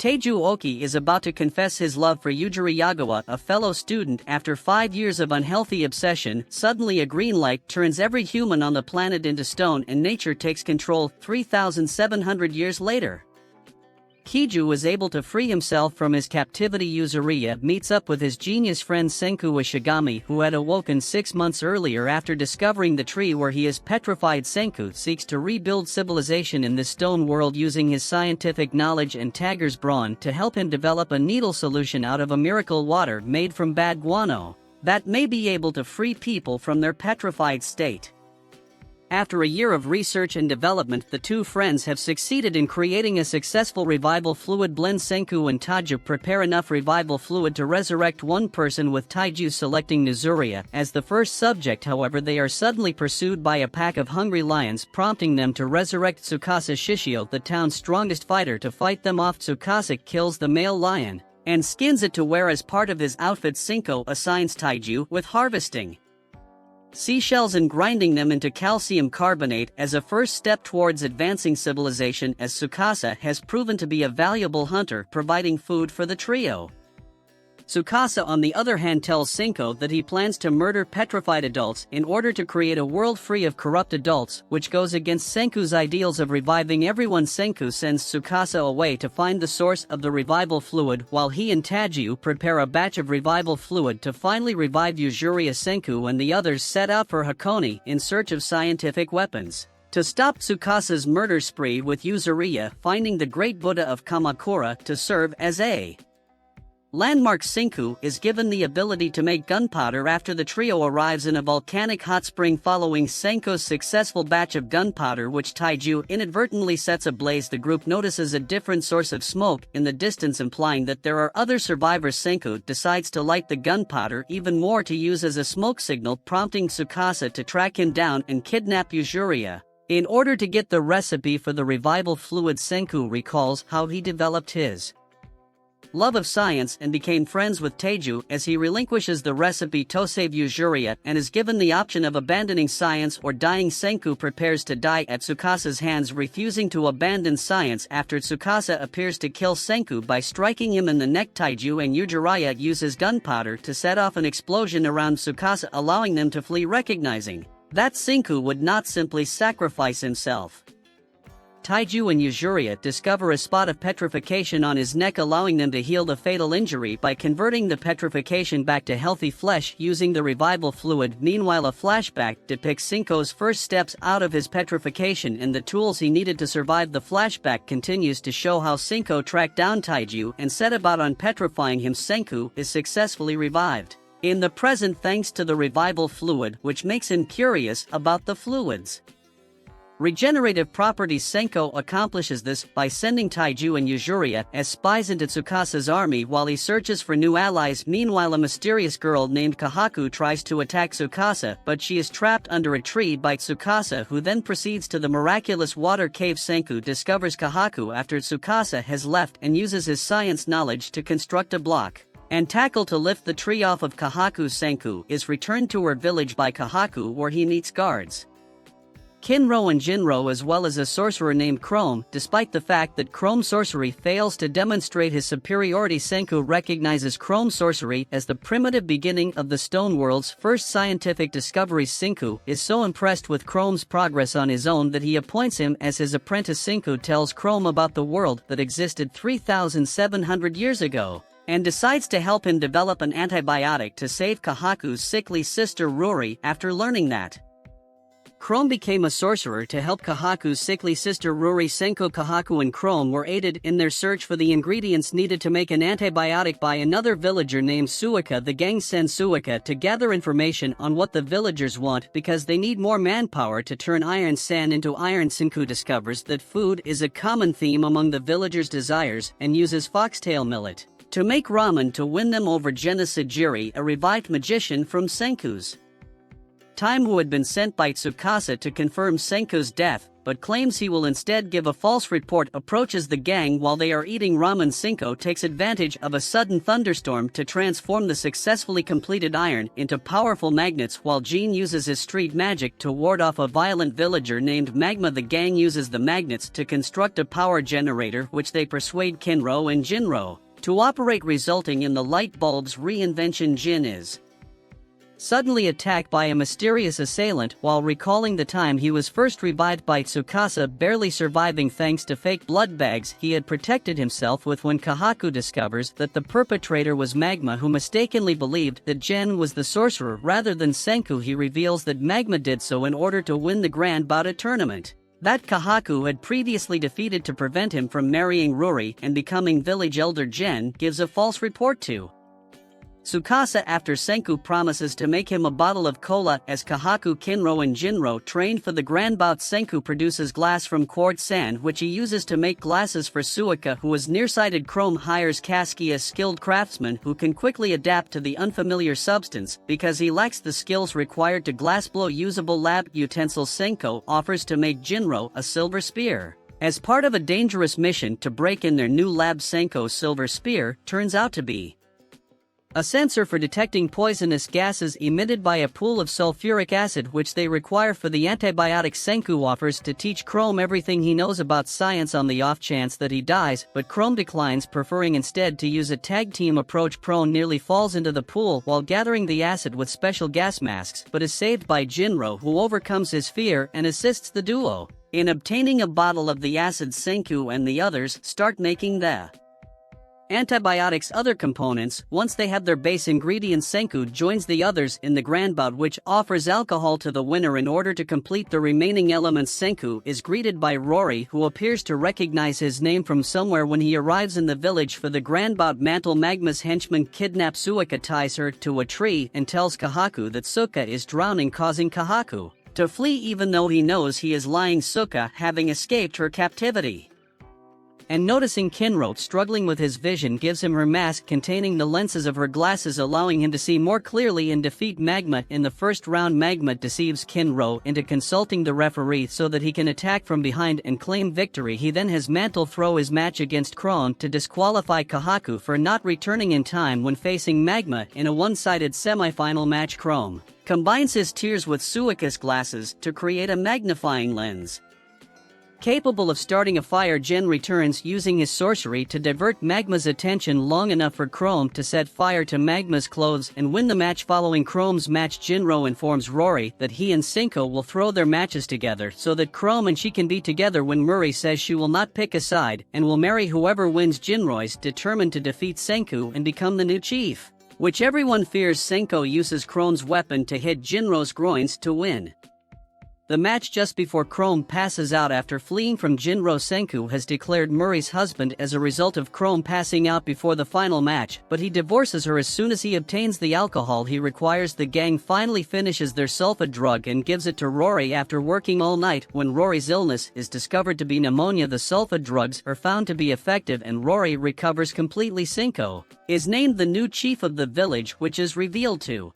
Teiju Oki is about to confess his love for Yujiri Yagawa, a fellow student. After 5 years of unhealthy obsession, suddenly a green light turns every human on the planet into stone and nature takes control. 3,700 years later, Kiju was able to free himself from his captivity. Yuzuriya meets up with his genius friend Senku Ishigami, who had awoken 6 months earlier after discovering the tree where he is petrified. Senku seeks to rebuild civilization in this stone world using his scientific knowledge and Tiger's brawn to help him develop a needle solution out of a miracle water made from bad guano that may be able to free people from their petrified state. After a year of research and development, the two friends have succeeded in creating a successful revival fluid blend. Senku and Taiju prepare enough revival fluid to resurrect one person, with Taiju selecting Nizuriya as the first subject. However, they are suddenly pursued by a pack of hungry lions, prompting them to resurrect Tsukasa Shishio, the town's strongest fighter, to fight them off. Tsukasa kills the male lion and skins it to wear as part of his outfit. Senku assigns Taiju with harvesting seashells and grinding them into calcium carbonate as a first step towards advancing civilization, as Tsukasa has proven to be a valuable hunter, providing food for the trio. Tsukasa, on the other hand, tells Senku that he plans to murder petrified adults in order to create a world free of corrupt adults, which goes against Senku's ideals of reviving everyone. Senku sends Tsukasa away to find the source of the revival fluid, while he and Taiju prepare a batch of revival fluid to finally revive Yuzuriya. Senku and the others set out for Hakone in search of scientific weapons to stop Tsukasa's murder spree, with Yuzuriya finding the great Buddha of Kamakura to serve as a landmark. Senku is given the ability to make gunpowder after the trio arrives in a volcanic hot spring following Senku's successful batch of gunpowder, which Taiju inadvertently sets ablaze. The group notices a different source of smoke in the distance, implying that there are other survivors. Senku decides to light the gunpowder even more to use as a smoke signal, prompting Tsukasa to track him down and kidnap Yuzuriya in order to get the recipe for the revival fluid. Senku recalls how he developed his love of science and became friends with Taiju as he relinquishes the recipe to save Yuzuriya and is given the option of abandoning science or dying. Senku prepares to die at Tsukasa's hands, refusing to abandon science after Tsukasa appears to kill Senku by striking him in the neck. Taiju and Yuzuriya uses gunpowder to set off an explosion around Tsukasa, allowing them to flee, recognizing that Senku would not simply sacrifice himself. Taiju and Yuzuriya discover a spot of petrification on his neck, allowing them to heal the fatal injury by converting the petrification back to healthy flesh using the revival fluid. Meanwhile, a flashback depicts Senku's first steps out of his petrification and the tools he needed to survive. The flashback continues to show how Senku tracked down Taiju and set about unpetrifying him. Senku is successfully revived in the present thanks to the revival fluid, which makes him curious about the fluid's regenerative properties. Senku accomplishes this by sending Taiju and Yuzuriya as spies into Tsukasa's army while he searches for new allies. Meanwhile, a mysterious girl named Kahaku tries to attack Tsukasa, but she is trapped under a tree by Tsukasa, who then proceeds to the miraculous water cave. Senku discovers Kahaku after Tsukasa has left and uses his science knowledge to construct a block and tackle to lift the tree off of Kahaku. Senku is returned to her village by Kahaku, where he meets guards Kinro and Jinro, as well as a sorcerer named Chrome. Despite the fact that Chrome's sorcery fails to demonstrate his superiority, Senku recognizes Chrome's sorcery as the primitive beginning of the Stone World's first scientific discoveries. Senku is so impressed with Chrome's progress on his own that he appoints him as his apprentice. Senku tells Chrome about the world that existed 3,700 years ago and decides to help him develop an antibiotic to save Kahaku's sickly sister Ruri. After learning that Chrome became a sorcerer to help Kahaku's sickly sister Ruri, Senku, Kahaku and Chrome were aided in their search for the ingredients needed to make an antibiotic by another villager named Suika. The gang sends Suika to gather information on what the villagers want because they need more manpower to turn iron sand into iron. Senku discovers that food is a common theme among the villagers' desires and uses foxtail millet to make ramen to win them over. Genocide Jiri, a revived magician from Senku's time who had been sent by Tsukasa to confirm Senku's death, but claims he will instead give a false report. Approaches the gang while they are eating ramen. Senku takes advantage of a sudden thunderstorm to transform the successfully completed iron into powerful magnets, while Jin uses his street magic to ward off a violent villager named Magma. The gang uses the magnets to construct a power generator, which they persuade Kinro and Jinro to operate, resulting in the light bulb's reinvention. Jin is suddenly attacked by a mysterious assailant while recalling the time he was first revived by Tsukasa, barely surviving thanks to fake blood bags he had protected himself with. When Kahaku discovers that the perpetrator was Magma, who mistakenly believed that Jin was the sorcerer rather than Senku, he reveals that Magma did so in order to win the Grand Bata tournament that Kahaku had previously defeated. To prevent him from marrying Rory and becoming village elder, Jen gives a false report to Tsukasa after Senku promises to make him a bottle of cola. As Kahaku, Kinro and Jinro train for the Grand Bout, Senku produces glass from quartz sand, which he uses to make glasses for Suika, who is nearsighted. Chrome hires Kaski, a skilled craftsman who can quickly adapt to the unfamiliar substance because he lacks the skills required to glassblow usable lab utensils. Senku offers to make Jinro a silver spear as part of a dangerous mission to break in their new lab. Senku's silver spear turns out to be a sensor for detecting poisonous gases emitted by a pool of sulfuric acid, which they require for the antibiotics. Senku offers to teach Chrome everything he knows about science on the off chance that he dies, but Chrome declines, preferring instead to use a tag team approach. Chrome nearly falls into the pool while gathering the acid with special gas masks, but is saved by Jinro, who overcomes his fear and assists the duo in obtaining a bottle of the acid. Senku and the others start making the antibiotics' other components. Once they have their base ingredients, Senku joins the others in the Grand Bout, which offers alcohol to the winner in order to complete the remaining elements. Senku is greeted by Rory, who appears to recognize his name from somewhere when he arrives in the village for the Grand Bout. Mantle Magma's henchman kidnaps Suika, ties her to a tree, and tells Kahaku that Suka is drowning, causing Kahaku to flee even though he knows he is lying. Suka, having escaped her captivity and noticing Kinro struggling with his vision, gives him her mask containing the lenses of her glasses, allowing him to see more clearly and defeat Magma. In the first round, Magma deceives Kinro into consulting the referee so that he can attack from behind and claim victory. He then has Mantle throw his match against Krone to disqualify Kahaku for not returning in time when facing Magma in a one-sided semifinal match. Chrome combines his tears with Suika's glasses to create a magnifying lens capable of starting a fire. Jen returns using his sorcery to divert Magma's attention long enough for Chrome to set fire to Magma's clothes and win the match. Following Chrome's match, Jinro informs Rory that he and Senku will throw their matches together so that Chrome and she can be together when Murray says she will not pick a side and will marry whoever wins. Jinro's determined to defeat Senku and become the new chief, which everyone fears. Senku uses Chrome's weapon to hit Jinro's groins to win the match. Just before Chrome passes out after fleeing from Jinro, Senku has declared Murray's husband as a result of Chrome passing out before the final match, but he divorces her as soon as he obtains the alcohol he requires. The gang finally finishes their sulfa drug and gives it to Rory after working all night. When Rory's illness is discovered to be pneumonia, the sulfa drugs are found to be effective and Rory recovers completely. Senku is named the new chief of the village, which is revealed to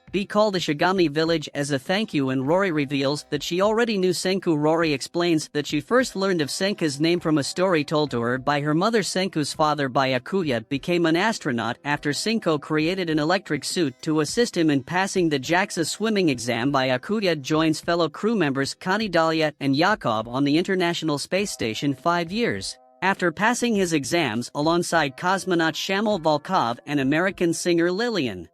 be called the Shigami village as a thank you, and Rory reveals that she already knew Senku. Rory explains that she first learned of Senku's name from a story told to her by her mother. Senku's father, Byakuya, became an astronaut after Senku created an electric suit to assist him in passing the JAXA swimming exam. Byakuya joins fellow crew members Connie, Dahlia, and Yakov on the International Space Station 5 years after passing his exams alongside cosmonaut Shamil Volkov and American singer Lillian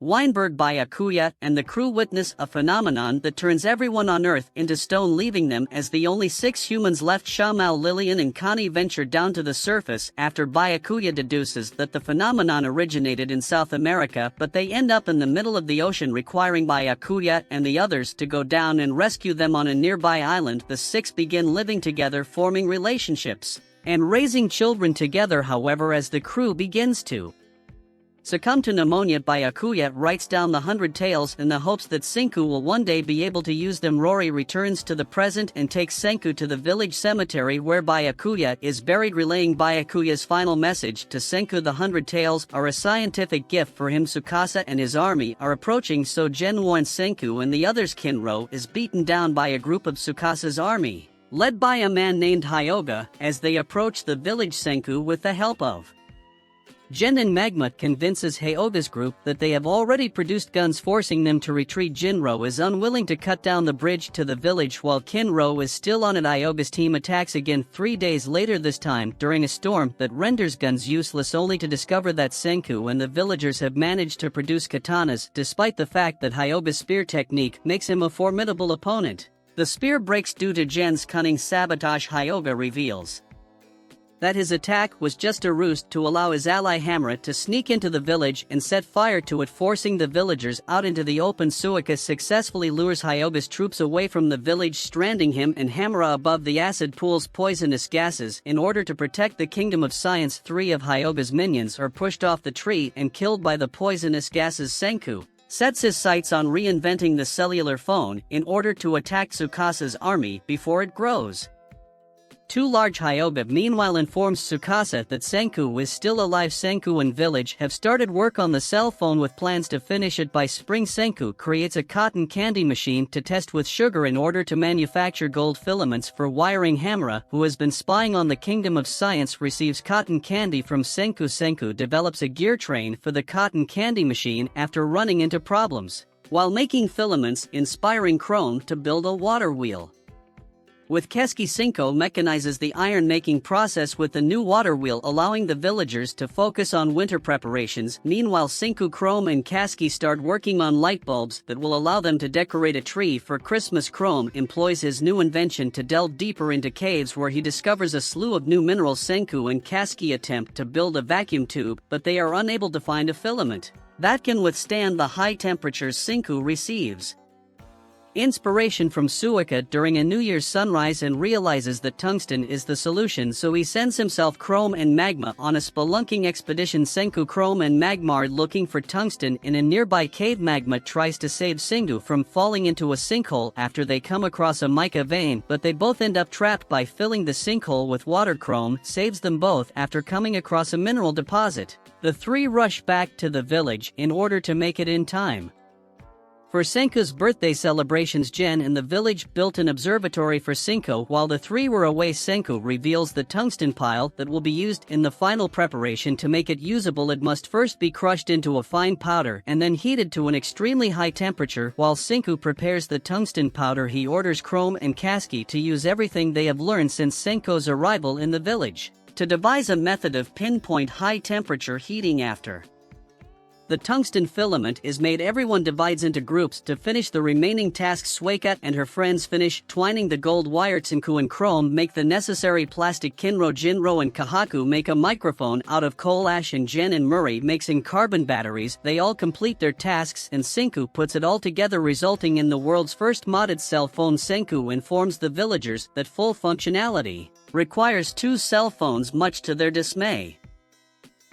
Weinberg. Byakuya and the crew witness a phenomenon that turns everyone on Earth into stone, leaving them as the only 6 humans left. Shamil, Lillian, and Connie venture down to the surface after Byakuya deduces that the phenomenon originated in South America, but they end up in the middle of the ocean, requiring Byakuya and the others to go down and rescue them on a nearby island. The 6 begin living together, forming relationships and raising children together. However, as the crew begins to Succumb to pneumonia by Akuya writes down the 100 tales in the hopes that Senku will one day be able to use them. Rory returns to the present and takes Senku to the village cemetery where Byakuya is buried, relaying Byakuya's final message to Senku. The 100 tales are a scientific gift for him. Tsukasa and his army are approaching, so Gen warns Senku and the others. Kinro is beaten down by a group of Tsukasa's army, led by a man named Hyoga. As they approach the village, Senku, with the help of Jin and Magma, convinces Hyoga's group that they have already produced guns, forcing them to retreat. Jinro is unwilling to cut down the bridge to the village while Kinro is still on it. Hyoga's team attacks again 3 days later, this time during a storm that renders guns useless, only to discover that Senku and the villagers have managed to produce katanas, despite the fact that Hyoga's spear technique makes him a formidable opponent. The spear breaks due to Jen's cunning sabotage. Hyoga reveals that his attack was just a ruse to allow his ally Hamura to sneak into the village and set fire to it, forcing the villagers out into the open. Suika successfully lures Hyoga's troops away from the village, stranding him and Hamura above the acid pool's poisonous gases. In order to protect the Kingdom of Science, 3 of Hyoga's minions are pushed off the tree and killed by the poisonous gases. Senku sets his sights on reinventing the cellular phone in order to attack Tsukasa's army before it grows too large. Hyoga meanwhile informs Tsukasa that Senku is still alive. Senku and village have started work on the cell phone with plans to finish it by spring. Senku creates a cotton candy machine to test with sugar in order to manufacture gold filaments for wiring. Hamura, who has been spying on the Kingdom of Science, receives cotton candy from Senku. Senku develops a gear train for the cotton candy machine after running into problems while making filaments, inspiring Chrome to build a water wheel. With Keski, Senku mechanizes the iron-making process with the new water wheel, allowing the villagers to focus on winter preparations. Meanwhile, Senku, Chrome and Keski start working on light bulbs that will allow them to decorate a tree for Christmas. Chrome employs his new invention to delve deeper into caves where he discovers a slew of new minerals. Senku and Keski attempt to build a vacuum tube, but they are unable to find a filament that can withstand the high temperatures. Senku receives inspiration from Suika during a New Year's sunrise and realizes that tungsten is the solution, so he sends himself, Chrome and Magma on a spelunking expedition. Senku, Chrome and Magma are looking for tungsten in a nearby cave. Magma tries to save Senku from falling into a sinkhole after they come across a mica vein, but they both end up trapped by filling the sinkhole with water. Chrome saves them both after coming across a mineral deposit. The 3 rush back to the village in order to make it in time for Senku's birthday celebrations. Jen in the village built an observatory for Senku while the 3 were away. Senku reveals the tungsten pile that will be used in the final preparation. To make it usable, it must first be crushed into a fine powder and then heated to an extremely high temperature. While Senku prepares the tungsten powder, he orders Chrome and Keski to use everything they have learned since Senku's arrival in the village to devise a method of pinpoint high temperature heating. After the tungsten filament is made, everyone divides into groups to finish the remaining tasks. Suika and her friends finish twining the gold wire. Senku and Chrome make the necessary plastic. Kinro, Jinro and Kahaku make a microphone out of coal ash, and Jen and Murray mixing carbon batteries. They all complete their tasks and Senku puts it all together, resulting in the world's first modded cell phone. Senku informs the villagers that full functionality requires 2 cell phones, much to their dismay.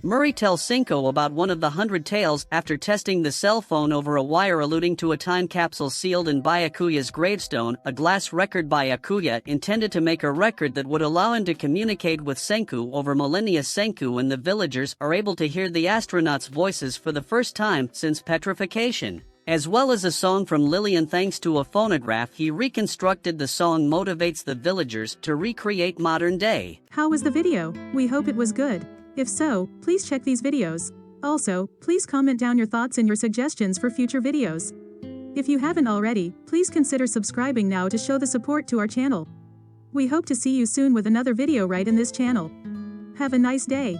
Murray tells Senku about one of the 100 tales after testing the cell phone over a wire, alluding to a time capsule sealed in Byakuya's gravestone, a glass record. Byakuya intended to make a record that would allow him to communicate with Senku over millennia. Senku and the villagers are able to hear the astronauts' voices for the first time since petrification, as well as a song from Lillian. Thanks to a phonograph he reconstructed, the song motivates the villagers to recreate modern day. How was the video? We hope it was good. If so, please check these videos. Also, please comment down your thoughts and your suggestions for future videos. If you haven't already, please consider subscribing now to show the support to our channel. We hope to see you soon with another video right in this channel. Have a nice day.